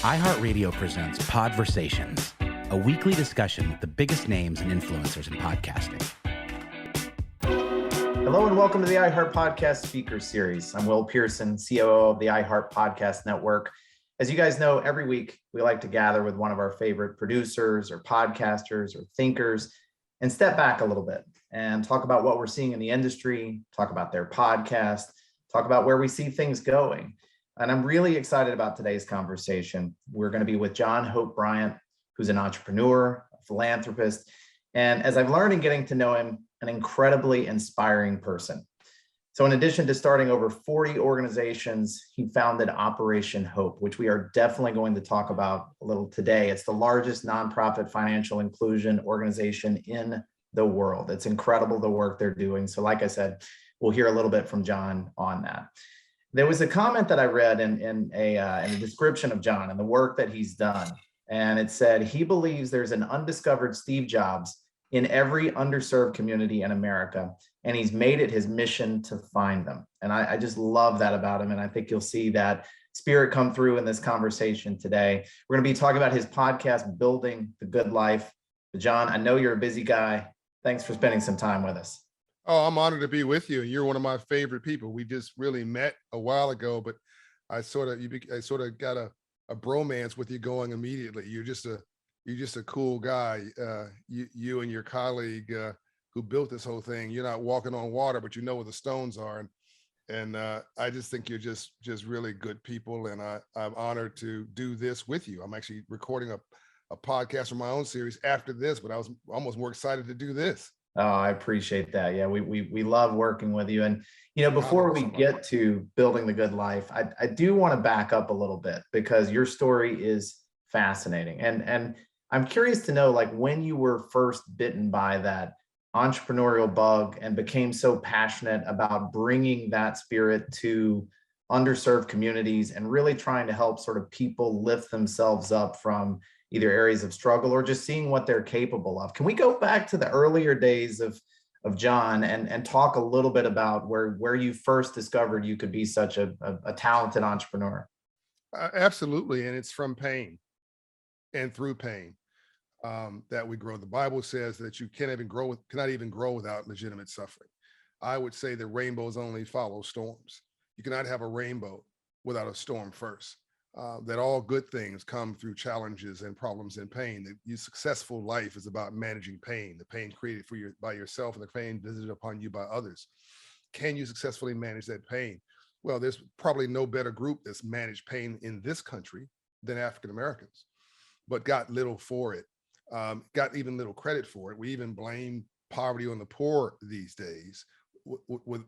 iHeartRadio presents Podversations, a weekly discussion with the biggest names and influencers in podcasting. Hello and welcome to the iHeartPodcast Speaker Series. I'm Will Pearson, COO of the iHeartPodcast Network. As you guys know, every week we like to gather with one of our favorite producers or podcasters or thinkers and step back a little bit and talk about what we're seeing in the industry, talk about their podcast, talk about where we see things going. And I'm really excited about today's conversation. We're going to be with John Hope Bryant, who's an entrepreneur, a philanthropist, and as I've learned in getting to know him, an incredibly inspiring person. So in addition to starting over 40 organizations, he founded Operation Hope, which we are definitely going to talk about a little today. It's the largest nonprofit financial inclusion organization in the world. It's incredible the work they're doing. So like I said, we'll hear a little bit from John on that. There was a comment that I read in a description of John and the work that he's done. And it said, he believes there's an undiscovered Steve Jobs in every underserved community in America, and he's made it his mission to find them. And I just love that about him. And I think you'll see that spirit come through in this conversation today. We're going to be talking about his podcast, Building the Good Life. John, I know you're a busy guy. Thanks for spending some time with us. Oh, I'm honored to be with you. You're one of my favorite people. We just really met a while ago, but I sort of got a bromance with you going immediately. You're just a cool guy. You and your colleague who built this whole thing. You're not walking on water, but you know where the stones are. And I just think you're just really good people. And I'm honored to do this with you. I'm actually recording a podcast for my own series after this, but I was almost more excited to do this. Oh, I appreciate that. Yeah, we love working with you. And, you know, before we get to Building the Good Life, I do want to back up a little bit because your story is fascinating. And I'm curious to know, like, when you were first bitten by that entrepreneurial bug and became so passionate about bringing that spirit to underserved communities and really trying to help sort of people lift themselves up from either areas of struggle or just seeing what they're capable of. Can we go back to the earlier days of John and talk a little bit about where you first discovered you could be such a talented entrepreneur? Absolutely. And it's from pain and through pain that we grow. The Bible says that you cannot even grow without legitimate suffering. I would say that rainbows only follow storms. You cannot have a rainbow without a storm first. That all good things come through challenges and problems and pain. That your successful life is about managing pain, the pain created by yourself and the pain visited upon you by others. Can you successfully manage that pain? Well, there's probably no better group that's managed pain in this country than African Americans, but got little for it, got even little credit for it. We even blame poverty on the poor these days,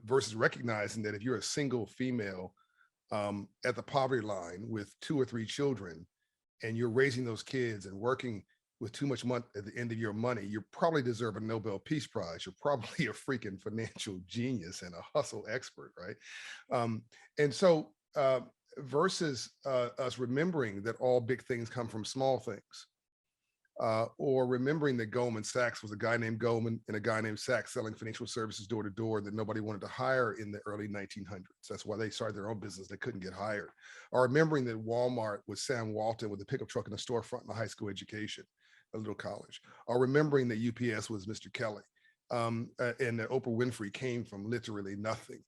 versus recognizing that if you're a single female at the poverty line with 2 or 3 children, and you're raising those kids and working with too much money at the end of your money, you probably deserve a Nobel Peace Prize. You're probably a freaking financial genius and a hustle expert, right? And so versus us remembering that all big things come from small things, or remembering that Goldman Sachs was a guy named Goldman and a guy named Sachs selling financial services door to door that nobody wanted to hire in the early 1900s. That's why they started their own business. They couldn't get hired. Or remembering that Walmart was Sam Walton with a pickup truck in the storefront and a high school education, a little college. Or remembering that UPS was Mr. Kelly, and that Oprah Winfrey came from literally nothing.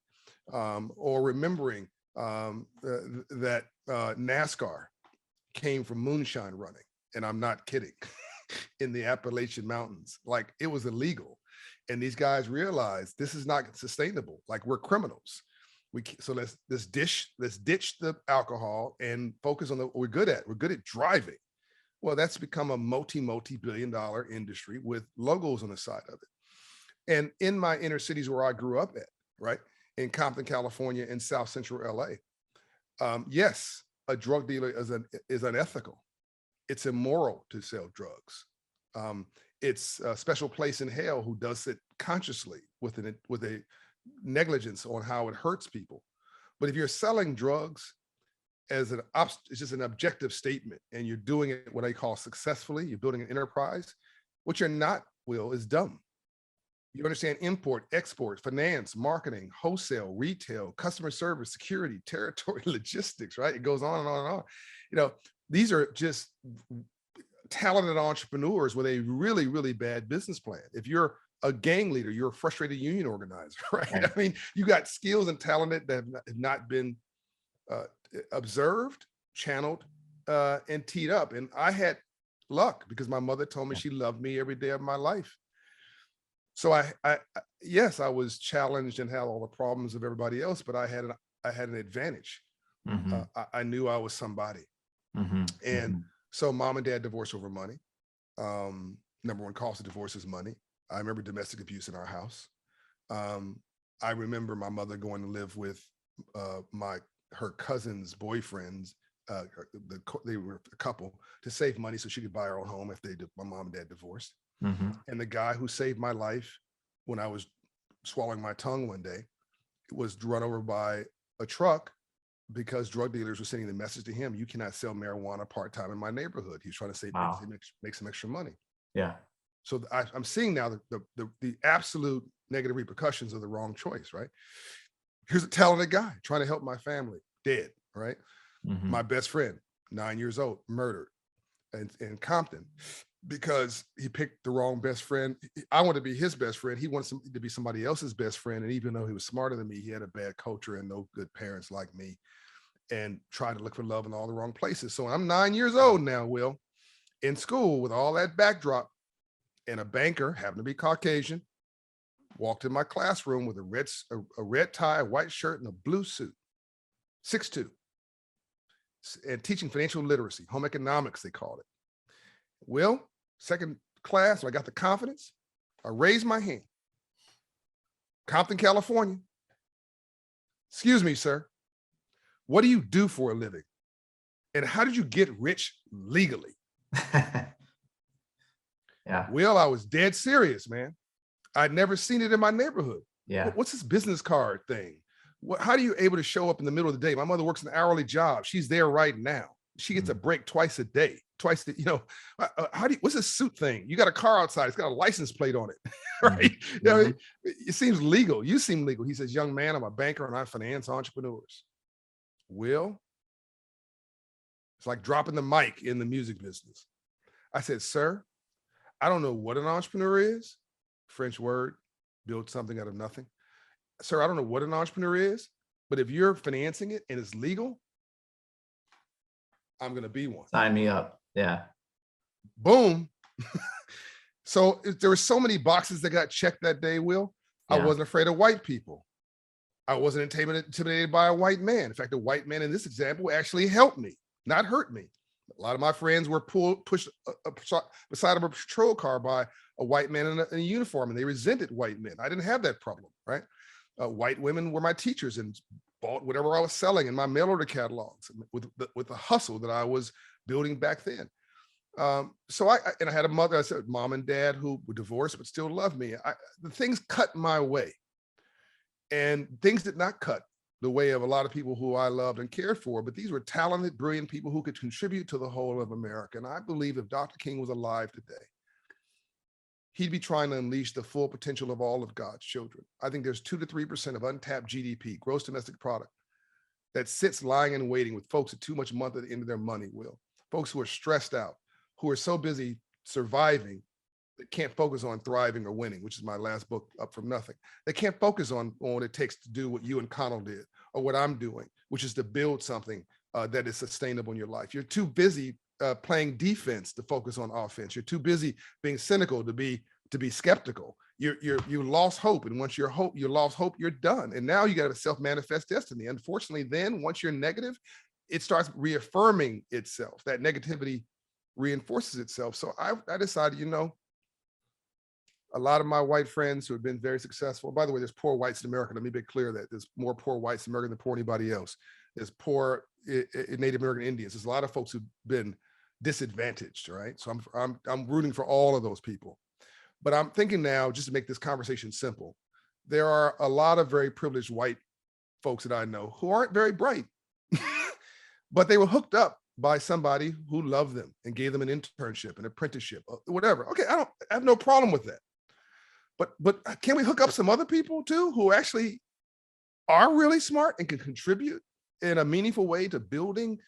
Or remembering that NASCAR came from moonshine running. And I'm not kidding, in the Appalachian Mountains. Like, it was illegal. And these guys realized this is not sustainable. Like, we're criminals. So let's ditch the alcohol and focus on what we're good at. We're good at driving. Well, that's become a multi-billion-dollar industry with logos on the side of it. And in my inner cities where I grew up at, right, in Compton, California, and South Central LA, yes, a drug dealer is unethical. It's immoral to sell drugs. It's a special place in hell who does it consciously with a negligence on how it hurts people. But if you're selling drugs it's just an objective statement, and you're doing it what I call successfully, you're building an enterprise, what you're not, Will, is dumb. You understand import, export, finance, marketing, wholesale, retail, customer service, security, territory, logistics, right? It goes on and on and on. You know, These are just talented entrepreneurs with a really, really bad business plan. If you're a gang leader, you're a frustrated union organizer, right? I mean, you got skills and talent that have not been observed, channeled, and teed up. And I had luck because my mother told me she loved me every day of my life. So yes, I was challenged and had all the problems of everybody else, but I had an advantage. I knew I was somebody. And so mom and dad divorced over money. Number one cause of divorce is money. I remember domestic abuse in our house. I remember my mother going to live with her cousin's boyfriends. They were a couple to save money so she could buy her own home if my mom and dad divorced. And the guy who saved my life when I was swallowing my tongue one day was run over by a truck because drug dealers were sending the message to him, you cannot sell marijuana part-time in my neighborhood. He was trying to save make some extra money. Yeah. So I'm seeing now the absolute negative repercussions of the wrong choice, right? Here's a talented guy trying to help my family, dead, right? My best friend, 9 years old, murdered in Compton because he picked the wrong best friend. I wanted to be his best friend. He wanted to be somebody else's best friend. And even though he was smarter than me, he had a bad culture and no good parents like me, and tried to look for love in all the wrong places. So I'm 9 years old now, Will, in school with all that backdrop, and a banker, happened to be Caucasian, walked in my classroom with a red tie, a white shirt, and a blue suit, 6'2", and teaching financial literacy, home economics, they called it. Will, second class, when I got the confidence, I raised my hand. Compton, California. Excuse me, sir. What do you do for a living? And how did you get rich legally? Yeah. Will, I was dead serious, man. I'd never seen it in my neighborhood. Yeah. What's this business card thing? How are you able to show up in the middle of the day? My mother works an hourly job. She's there right now. She gets a break twice a day. What's this suit thing? You got a car outside. It's got a license plate on it, right? You know, it seems legal. You seem legal. He says, young man, I'm a banker and I finance entrepreneurs. Will, it's like dropping the mic in the music business. I said, sir, I don't know what an entrepreneur is. French word, build something out of nothing. Sir, I don't know what an entrepreneur is, but if you're financing it and it's legal, I'm going to be one. Sign me up. Yeah. Boom. So there were so many boxes that got checked that day, Will. Yeah. I wasn't afraid of white people. I wasn't intimidated by a white man. In fact, a white man in this example actually helped me, not hurt me. A lot of my friends were pushed beside of a patrol car by a white man in a uniform, and they resented white men. I didn't have that problem, right? White women were my teachers and bought whatever I was selling in my mail order catalogs with the hustle that I was building back then. So I had a mother, I said, mom and dad who were divorced but still loved me. The things cut my way, and things did not cut the way of a lot of people who I loved and cared for, but these were talented, brilliant people who could contribute to the whole of America. And I believe if Dr. King was alive today, he'd be trying to unleash the full potential of all of God's children. I think there's 2 to 3% of untapped GDP, gross domestic product, that sits lying in waiting with folks at too much month at the end of their money, Will. Folks who are stressed out, who are so busy surviving, that can't focus on thriving or winning, which is my last book, Up From Nothing. They can't focus on what it takes to do what you and Conal did, or what I'm doing, which is to build something that is sustainable in your life. You're too busy playing defense to focus on offense. You're too busy being cynical to be skeptical. You lost hope, and once you lost hope, you're done. And now you got a self-manifest destiny. Unfortunately, then once you're negative, it starts reaffirming itself. That negativity reinforces itself. So I decided, a lot of my white friends who have been very successful. By the way, there's poor whites in America. Let me be clear that there's more poor whites in America than poor anybody else. There's poor Native American Indians. There's a lot of folks who've been disadvantaged, right? So I'm rooting for all of those people. But I'm thinking now, just to make this conversation simple, there are a lot of very privileged white folks that I know who aren't very bright, but they were hooked up by somebody who loved them and gave them an internship, an apprenticeship, whatever. Okay, I have no problem with that. But can we hook up some other people too who actually are really smart and can contribute in a meaningful way to building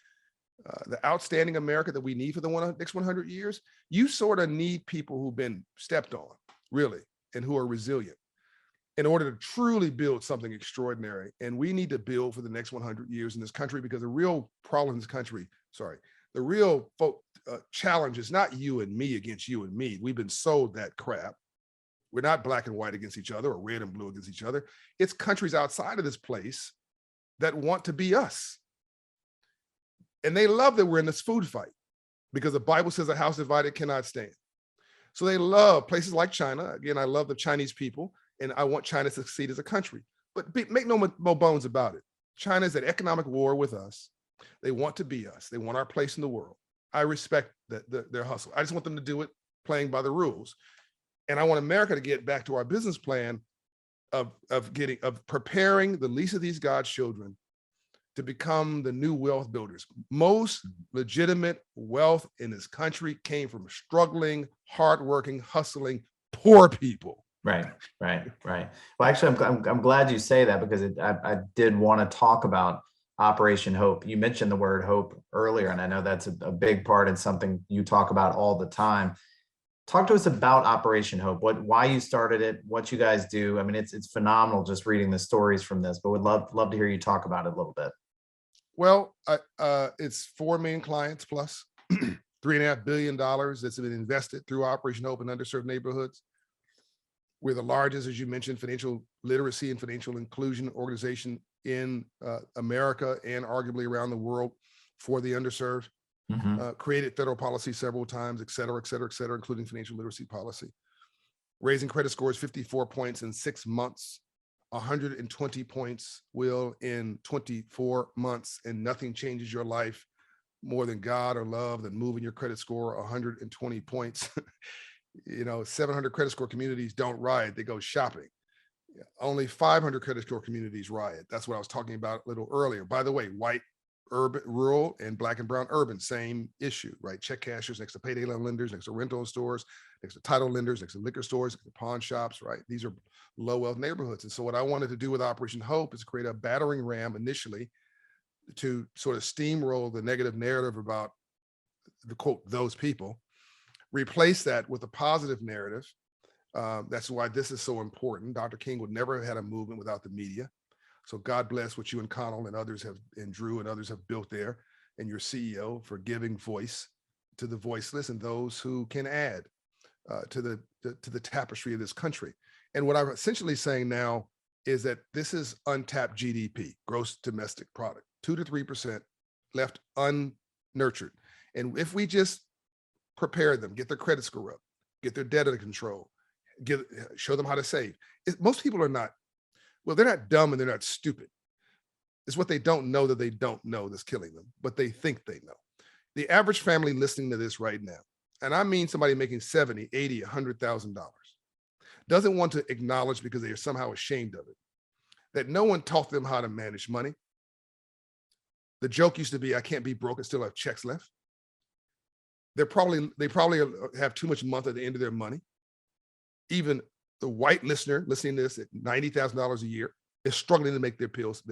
the outstanding America that we need for the next 100 years, you sort of need people who've been stepped on, really, and who are resilient in order to truly build something extraordinary. And we need to build for the next 100 years in this country, because the real problem in this country, the real challenge is not you and me against you and me. We've been sold that crap. We're not black and white against each other or red and blue against each other. It's countries outside of this place that want to be us. And they love that we're in this food fight, because the Bible says a house divided cannot stand. So they love places like China. Again, I love the Chinese people, and I want China to succeed as a country. But make no bones about it. China's at economic war with us. They want to be us. They want our place in the world. I respect their hustle. I just want them to do it playing by the rules. And I want America to get back to our business plan of preparing the least of these God's children to become the new wealth builders. Most legitimate wealth in this country came from struggling, hardworking, hustling, poor people. Right. Well, actually, I'm glad you say that, because I did want to talk about Operation Hope. You mentioned the word hope earlier, and I know that's a big part and something you talk about all the time. Talk to us about Operation Hope, why you started it, what you guys do. I mean, it's phenomenal just reading the stories from this, but would love to hear you talk about it a little bit. Well, it's 4 million clients plus $3.5 billion that's been invested through Operation Hope in underserved neighborhoods. We're the largest, as you mentioned, financial literacy and financial inclusion organization in America and arguably around the world for the underserved. Created federal policy several times, et cetera, including financial literacy policy. Raising credit scores 54 points in 6 months, 120 points, Will, in 24 months, and nothing changes your life more than God or love than moving your credit score 120 points. 700 credit score communities don't riot, they go shopping. Only 500 credit score communities riot. That's what I was talking about a little earlier. By the way, white, urban, rural, and black and brown urban, same issue, right? Check cashers next to payday loan lenders, next to rental stores, next to title lenders, next to liquor stores, next to pawn shops, right? These are low wealth neighborhoods. And so what I wanted to do with Operation Hope is create a battering ram initially to sort of steamroll the negative narrative about the quote, those people, replace that with a positive narrative. That's why this is so important. Dr. King would never have had a movement without the media. So God bless what you and Conal and others have, and Drew and others have built there, and your CEO for giving voice to the voiceless and those who can add to the tapestry of this country. And what I'm essentially saying now is that this is untapped GDP, gross domestic product, 2 to 3% left unnurtured. And if we just prepare them, get their credit score up, get their debt under control, show them how to save. Most people are not, well, they're not dumb and they're not stupid. It's what they don't know that they don't know that's killing them, but they think they know. The average family listening to this right now, and I mean somebody making $70,000, $80,000, $100,000, doesn't want to acknowledge, because they are somehow ashamed of it, that no one taught them how to manage money. The joke used to be, I can't be broke and still have checks left. They probably have too much month at the end of their money. Even the white listener listening to this at $90,000 a year is struggling to make their bills,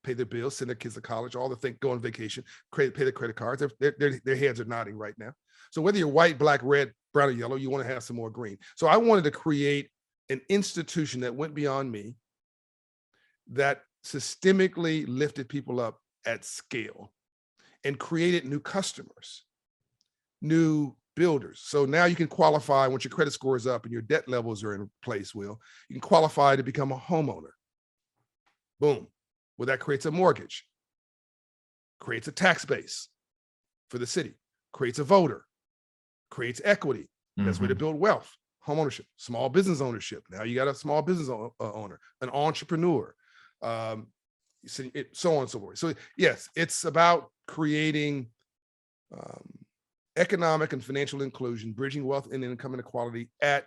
pay their bills, send their kids to college, all the things, go on vacation, pay their credit cards. Their heads are nodding right now. So whether you're white, black, red, brown, or yellow, you want to have some more green. So I wanted to create an institution that went beyond me, that systemically lifted people up at scale and created new customers, new builders. So now you can qualify once your credit score is up and your debt levels are in place, Will, you can qualify to become a homeowner. Boom. Well, that creates a mortgage, creates a tax base for the city, creates a voter, creates equity. That's way to build wealth, home ownership, small business ownership. Now you got a small business owner, an entrepreneur, so on and so forth. So yes, it's about creating economic and financial inclusion, bridging wealth and income inequality at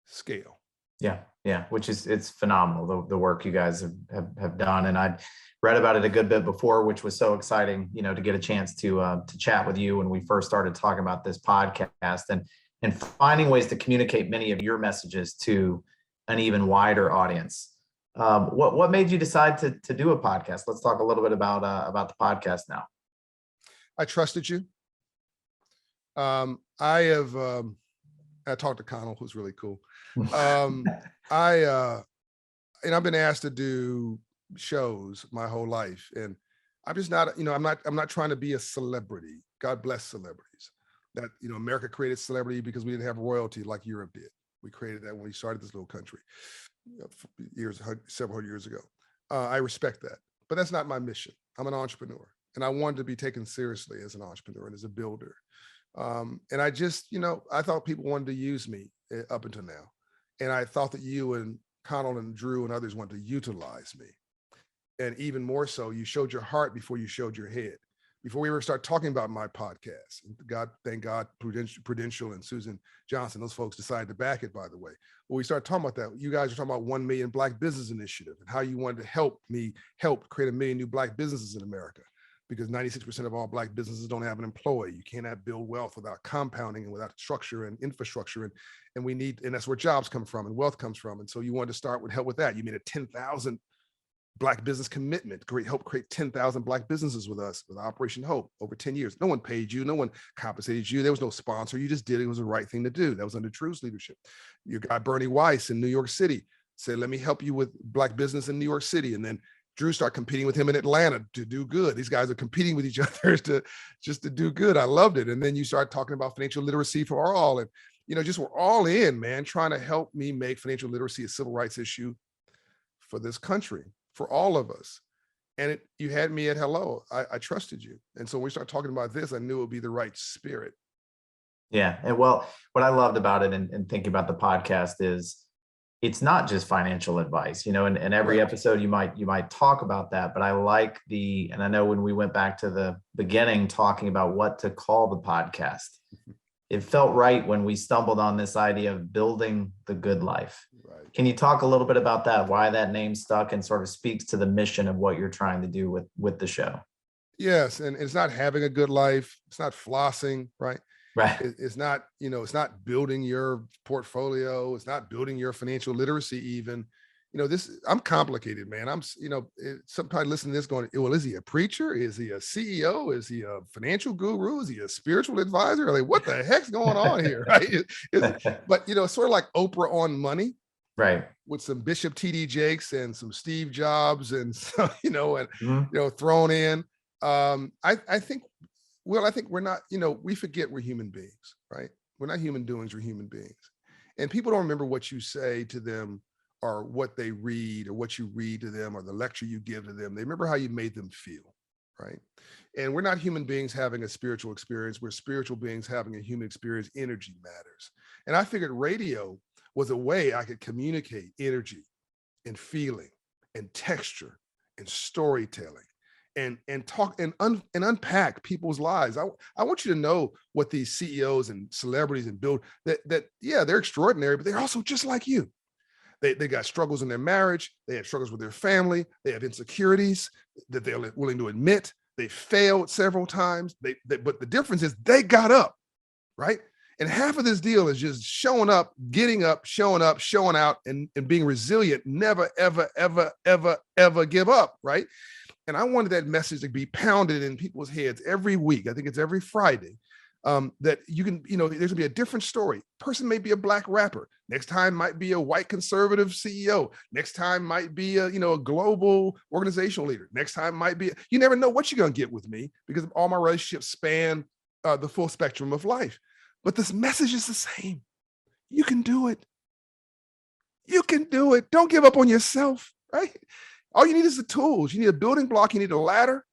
scale. Yeah, which it's phenomenal, the work you guys have done. And I'd read about it a good bit before, which was so exciting, to get a chance to chat with you when we first started talking about this podcast and finding ways to communicate many of your messages to an even wider audience. What made you decide to do a podcast? Let's talk a little bit about the podcast now. I trusted you. I talked to Conal, who's really cool. And I've been asked to do shows my whole life, and I'm just not, I'm not trying to be a celebrity. God bless celebrities. That, America created celebrity because we didn't have royalty like Europe did. We created that when we started this little country several years ago. I respect that, but that's not my mission. I'm an entrepreneur, and I wanted to be taken seriously as an entrepreneur and as a builder. And I just, I thought people wanted to use me up until now. And I thought that you and Conal and Drew and others wanted to utilize me. And even more so, you showed your heart before you showed your head. Before we ever start talking about my podcast, thank God, Prudential and Susan Johnson, those folks decided to back it, by the way. When we started talking about that, you guys were talking about 1 million Black business initiative and how you wanted to help create 1 million new Black businesses in America, because 96% of all Black businesses don't have an employee. You cannot build wealth without compounding and without structure and infrastructure. And that's where jobs come from and wealth comes from. And so you wanted to start with help with that. You made a 10,000 Black business commitment, help create 10,000 Black businesses with us, with Operation Hope over 10 years. No one paid you. No one compensated you. There was no sponsor. You just did it. It was the right thing to do. That was under Drew's leadership. Your guy, Byrne Weiss in New York City, said, let me help you with Black business in New York City. And then Drew started competing with him in Atlanta to do good. These guys are competing with each other to do good. I loved it. And then you start talking about financial literacy for all. And, just we're all in, man, trying to help me make financial literacy a civil rights issue for this country, for all of us. And you had me at hello. I trusted you. And so when we start talking about this, I knew it would be the right spirit. Yeah. And well, what I loved about it and thinking about the podcast is it's not just financial advice, in every episode you might talk about that, but I like and I know when we went back to the beginning talking about what to call the podcast, it felt right when we stumbled on this idea of building the good life. Right. Can you talk a little bit about that, why that name stuck and sort of speaks to the mission of what you're trying to do with the show? Yes. And it's not having a good life. It's not flossing, right? Right. It's not, it's not building your portfolio. It's not building your financial literacy even. I'm complicated, man. Somebody listening to this going, well, is he a preacher? Is he a CEO? Is he a financial guru? Is he a spiritual advisor? Like, what the heck's going on here, right? But, it's sort of like Oprah on Money. Right. With some Bishop T.D. Jakes and some Steve Jobs and, Mm-hmm. Thrown in. I think we're not, we forget we're human beings, right? We're not human doings, we're human beings. And people don't remember what you say to them or what they read or what you read to them or the lecture you give to them. They remember how you made them feel, right? And we're not human beings having a spiritual experience. We're spiritual beings having a human experience. Energy matters. And I figured radio was a way I could communicate energy and feeling and texture and storytelling and talk and unpack people's lives. I want you to know what these CEOs and celebrities and build that yeah, they're extraordinary, but they're also just like you. They got struggles in their marriage. They have struggles with their family. They have insecurities that they're willing to admit. They failed several times. But the difference is they got up, right? And half of this deal is just showing up, getting up, showing out, and being resilient. Never, ever, ever, ever, ever give up, right? And I wanted that message to be pounded in people's heads every week. I think it's every Friday. That you can, there's gonna be a different story. Person may be a Black rapper. Next time might be a white conservative CEO. Next time might be a global organizational leader. Next time might be, you never know what you're gonna get with me because all my relationships span the full spectrum of life. But this message is the same. You can do it. You can do it. Don't give up on yourself, right? All you need is the tools. You need a building block. You need a ladder.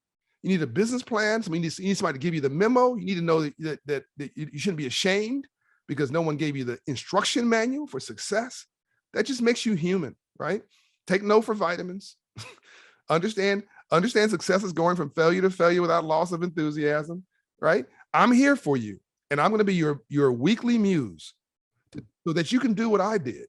You need a business plan. You need somebody to give you the memo. You need to know that you shouldn't be ashamed because no one gave you the instruction manual for success. That just makes you human, right? Take no for vitamins. Understand success is going from failure to failure without loss of enthusiasm, right? I'm here for you. And I'm going to be your weekly muse so that you can do what I did.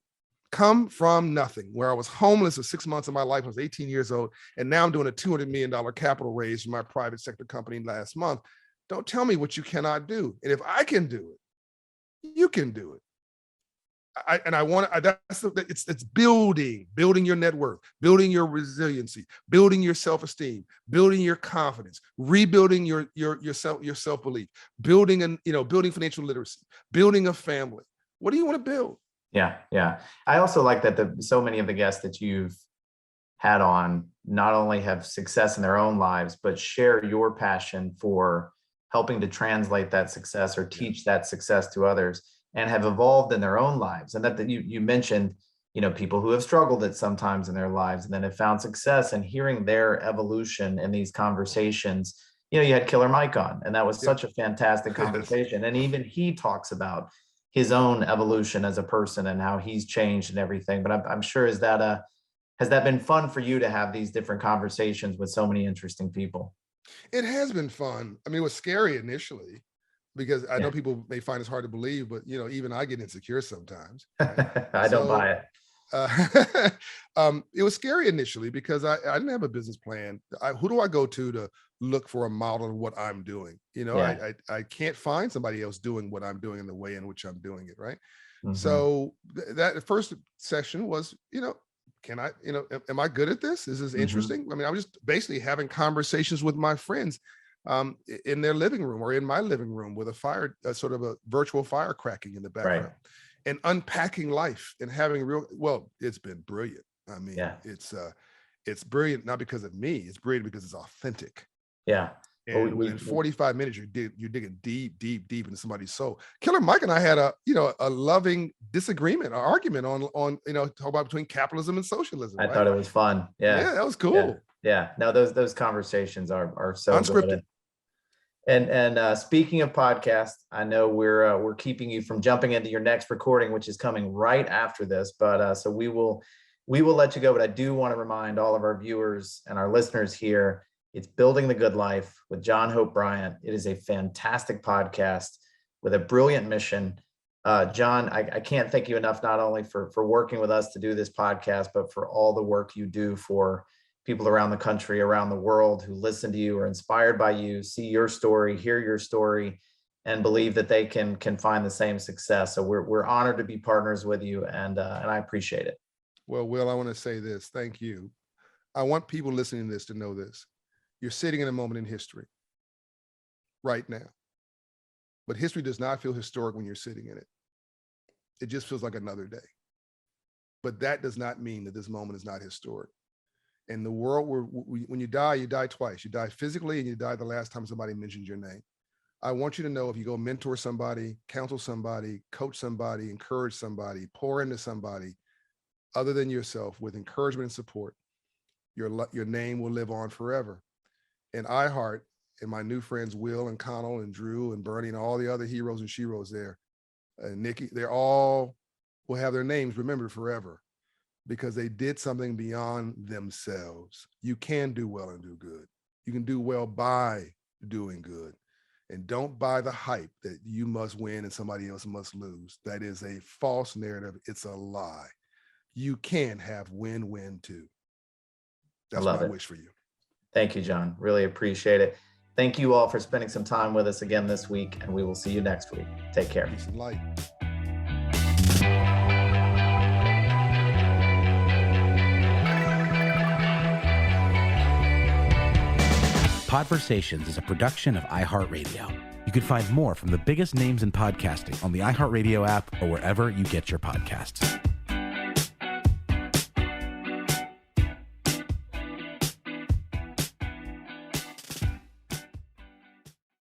Come from nothing, where I was homeless for 6 months of my life. I was 18 years old. And now I'm doing a $200 million capital raise for my private sector company last month. Don't tell me what you cannot do. And if I can do it, you can do it. It's building your network, building your resiliency, building your self-esteem, building your confidence, rebuilding your self-belief, building financial literacy, building a family. What do you want to build? Yeah. I also like that so many of the guests that you've had on not only have success in their own lives, but share your passion for helping to translate that success or teach that success to others, and have evolved in their own lives. And that you mentioned, people who have struggled at sometimes in their lives and then have found success, and hearing their evolution in these conversations. You had Killer Mike on, and that was such a fantastic conversation. And even he talks about his own evolution as a person and how he's changed and everything. But I'm sure, has that been fun for you to have these different conversations with so many interesting people? It has been fun. I mean, it was scary initially, because I know people may find it hard to believe, but even I get insecure sometimes. Right? I don't buy it. It was scary initially because I didn't have a business plan. Who do I go to look for a model of what I'm doing? I can't find somebody else doing what I'm doing in the way in which I'm doing it. Right. Mm-hmm. So that first session was, can I, am I good at this? Is this interesting? Mm-hmm. I mean, I was just basically having conversations with my friends in their living room or in my living room with a sort of a virtual fire cracking in the background, and unpacking life and having it's been brilliant. I mean, it's brilliant, not because of me, it's brilliant because it's authentic. Yeah. And within 45 minutes, you're digging deep into somebody's soul. Killer Mike and I had a loving disagreement, an argument on talk about between capitalism and socialism. I thought it was fun. Yeah, that was cool. Yeah. No, those conversations are so unscripted. Good. And speaking of podcasts, I know we're keeping you from jumping into your next recording, which is coming right after this. But so we will let you go. But I do want to remind all of our viewers and our listeners here, it's Building the Good Life with John Hope Bryant. It is a fantastic podcast with a brilliant mission. John, I can't thank you enough, not only for working with us to do this podcast, but for all the work you do for people around the country, around the world, who listen to you, are inspired by you, see your story, hear your story, and believe that they can find the same success. So we're honored to be partners with you, and I appreciate it. Well, Will, I want to say this. Thank you. I want people listening to this to know this. You're sitting in a moment in history right now, but history does not feel historic when you're sitting in it. It just feels like another day. But that does not mean that this moment is not historic. In the world where when you die twice. You die physically, and you die the last time somebody mentions your name. I want you to know, if you go mentor somebody, counsel somebody, coach somebody, encourage somebody, pour into somebody other than yourself with encouragement and support, your name will live on forever. And iHeart and my new friends, Will and Conal and Drew and Byrne and all the other heroes and sheroes there, Nikki, they're all will have their names remembered forever, because they did something beyond themselves. You can do well and do good. You can do well by doing good. And don't buy the hype that you must win and somebody else must lose. That is a false narrative. It's a lie. You can have win-win too. That's my wish for you. Thank you, John. Really appreciate it. Thank you all for spending some time with us again this week, and we will see you next week. Take care. Peace and light. Podversations is a production of iHeartRadio. You can find more from the biggest names in podcasting on the iHeartRadio app or wherever you get your podcasts.